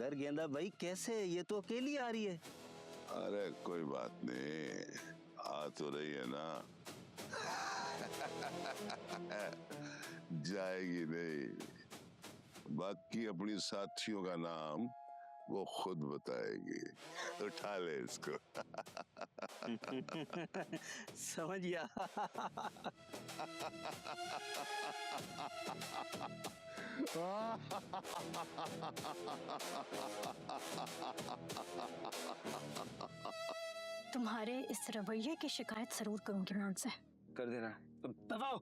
मगर गेंदा भाई कैसे, ये तो अकेली आ रही है। अरे कोई बात नहीं, आ तो रही है ना। जाएगी नहीं, बाकी अपनी साथियों का नाम वो खुद बताएगी। उठा ले इसको। समझ गया। तुम्हारे इस रवैये की शिकायत जरूर करूंगी मैं उनसे। कर देना। दबाओ।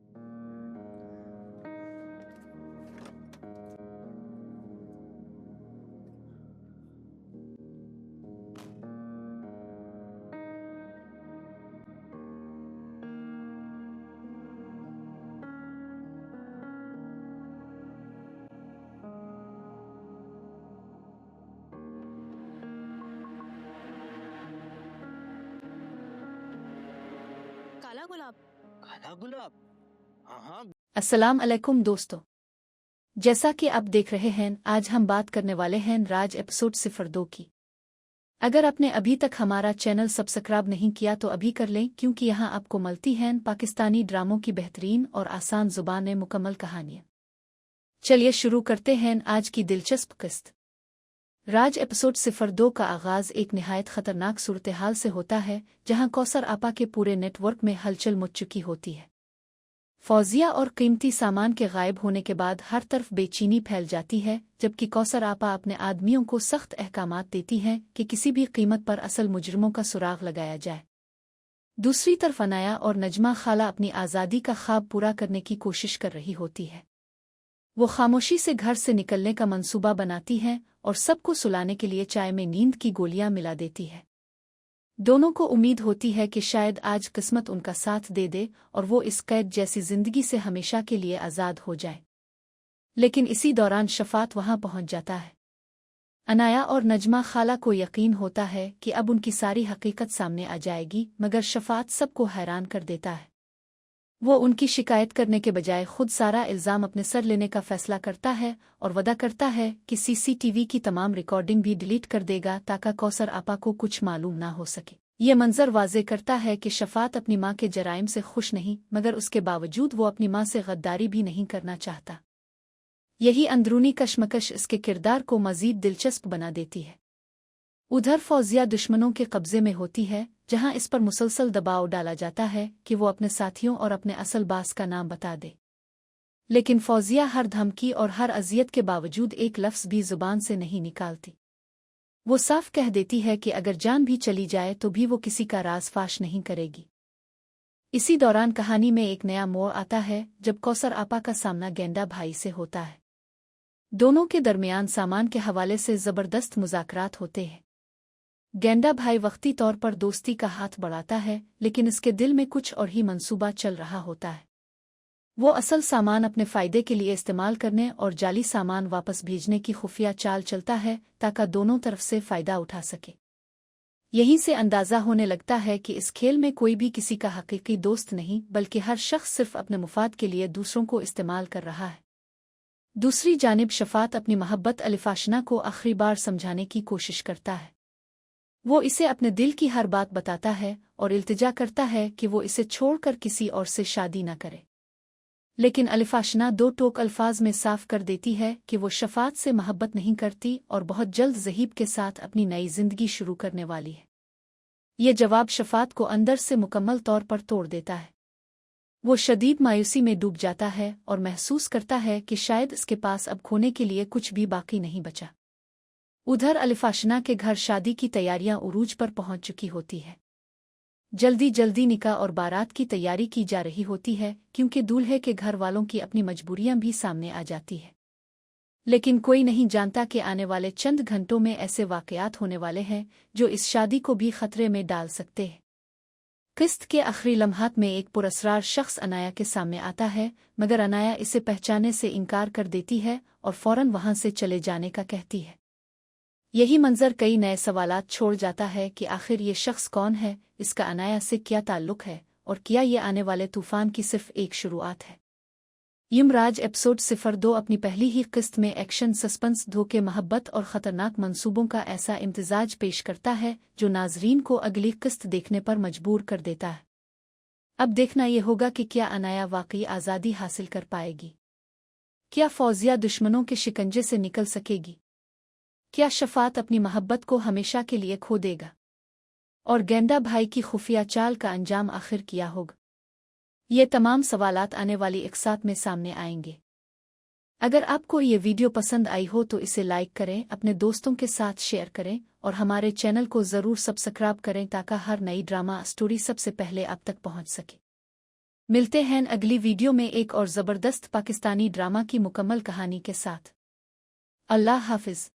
काला गुलाब। काला गुलाब? हाँ हाँ। अस्सलाम अलैकुम दोस्तों, जैसा कि आप देख रहे हैं आज हम बात करने वाले हैं राज एपिसोड 02 की। अगर आपने अभी तक हमारा चैनल सब्सक्राइब नहीं किया तो अभी कर लें, क्योंकि यहाँ आपको मिलती हैं पाकिस्तानी ड्रामों की बेहतरीन और आसान जुबान में मुकम्मल कहानियाँ। चलिए शुरू करते हैं आज की दिलचस्प किस्त। राज एपिसोड 02 का आगाज एक निहायत खतरनाक सूरत हाल से होता है, जहां कौसर आपा के पूरे नेटवर्क में हलचल मच चुकी होती है। फौजिया और कीमती सामान के गायब होने के बाद हर तरफ बेचैनी फैल जाती है, जबकि कौसर आपा अपने आदमियों को सख्त अहकामात देती हैं कि किसी भी कीमत पर असल मुजरिमों का सुराग लगाया जाए। दूसरी तरफ अनाया और नजमा खाला अपनी आज़ादी का ख्वाब पूरा करने की कोशिश कर रही होती है। वो खामोशी से घर से निकलने का मंसूबा बनाती हैं और सबको सुलाने के लिए चाय में नींद की गोलियां मिला देती है। दोनों को उम्मीद होती है कि शायद आज किस्मत उनका साथ दे दे और वो इस कैद जैसी जिंदगी से हमेशा के लिए आज़ाद हो जाए। लेकिन इसी दौरान शफात वहां पहुंच जाता है। अनाया और नजमा खाला को यकीन होता है कि अब उनकी सारी हकीकत सामने आ जाएगी, मगर शफात सबको हैरान कर देता है। वो उनकी शिकायत करने के बजाय खुद सारा इल्ज़ाम अपने सर लेने का फैसला करता है और वादा करता है कि सीसीटीवी की तमाम रिकॉर्डिंग भी डिलीट कर देगा ताकि कौसर आपा को कुछ मालूम ना हो सके। ये मंजर वाज़े करता है कि शफात अपनी माँ के जराइम से खुश नहीं, मगर उसके बावजूद वो अपनी माँ से गद्दारी भी नहीं करना चाहता। यही अंदरूनी कशमकश इसके किरदार को मज़ीद दिलचस्प बना देती है। उधर फौजिया दुश्मनों के कब्जे में होती है, जहां इस पर मुसलसल दबाव डाला जाता है कि वो अपने साथियों और अपने असल बास का नाम बता दे। लेकिन फौजिया हर धमकी और हर अजियत के बावजूद एक लफ्ज़ भी जुबान से नहीं निकालती। वो साफ कह देती है कि अगर जान भी चली जाए तो भी वो किसी का राज फाश नहीं करेगी। इसी दौरान कहानी में एक नया मोड़ आता है, जब कौसर आपा का सामना गेंडा भाई से होता है। दोनों के दरमियान सामान के हवाले से ज़बरदस्त मुज़ाकरात होते हैं। गेंडा भाई वक्ती तौर पर दोस्ती का हाथ बढ़ाता है, लेकिन इसके दिल में कुछ और ही मंसूबा चल रहा होता है। वो असल सामान अपने फ़ायदे के लिए इस्तेमाल करने और जाली सामान वापस भेजने की खुफिया चाल चलता है ताकि दोनों तरफ से फ़ायदा उठा सके। यहीं से अंदाज़ा होने लगता है कि इस खेल में कोई भी किसी का हकीकी दोस्त नहीं, बल्कि हर शख्स सिर्फ अपने मुफाद के लिए दूसरों को इस्तेमाल कर रहा है। दूसरी जानिब शफात अपनी मोहब्बत अलिफाशना को आखिरी बार समझाने की कोशिश करता है। वो इसे अपने दिल की हर बात बताता है और इल्तिजा करता है कि वो इसे छोड़कर किसी और से शादी न करे। लेकिन अलिफाशना दो टोक अल्फाज में साफ कर देती है कि वो शफात से मोहब्बत नहीं करती और बहुत जल्द ज़हीब के साथ अपनी नई जिंदगी शुरू करने वाली है। ये जवाब शफात को अंदर से मुकम्मल तौर पर तोड़ देता है। वो शदीद मायूसी में डूब जाता है और महसूस करता है कि शायद इसके पास अब खोने के लिए कुछ भी बाकी नहीं बचा। उधर अलिफाशना के घर शादी की तैयारियां उरूज पर पहुंच चुकी होती है। जल्दी जल्दी निकाह और बारात की तैयारी की जा रही होती है, क्योंकि दूल्हे के घर वालों की अपनी मजबूरियां भी सामने आ जाती है। लेकिन कोई नहीं जानता कि आने वाले चंद घंटों में ऐसे वाकयात होने वाले हैं जो इस शादी को भी खतरे में डाल सकते हैं। किस्त के आखिरी लम्हात में एक पुरअसरार शख्स अनाया के सामने आता है, मगर अनाया इसे पहचानने से इनकार कर देती है और फौरन वहां से चले जाने का कहती है। यही मंजर कई नए सवालात छोड़ जाता है कि आखिर ये शख्स कौन है, इसका अनाया से क्या ताल्लुक है और क्या ये आने वाले तूफान की सिर्फ एक शुरुआत है। यमराज एपिसोड 02 अपनी पहली ही किस्त में एक्शन, सस्पेंस, धोखे, मोहब्बत और खतरनाक मंसूबों का ऐसा इम्तिजाज पेश करता है जो नाजरीन को अगली किस्त देखने पर मजबूर कर देता है। अब देखना ये होगा कि क्या अनाया वाकई आज़ादी हासिल कर पाएगी, क्या फौजिया दुश्मनों के शिकंजे से निकल सकेगी, क्या शफात अपनी मोहब्बत को हमेशा के लिए खो देगा, और गेंडा भाई की खुफिया चाल का अंजाम आखिर क्या होगा। ये तमाम सवालात आने वाली एक साथ में सामने आएंगे। अगर आपको ये वीडियो पसंद आई हो तो इसे लाइक करें, अपने दोस्तों के साथ शेयर करें और हमारे चैनल को ज़रूर सब्सक्राइब करें ताकि हर नई ड्रामा स्टोरी सबसे पहले आप तक पहुंच सके। मिलते हैं अगली वीडियो में एक और ज़बरदस्त पाकिस्तानी ड्रामा की मुकम्मल कहानी के साथ। अल्लाह हाफिज़।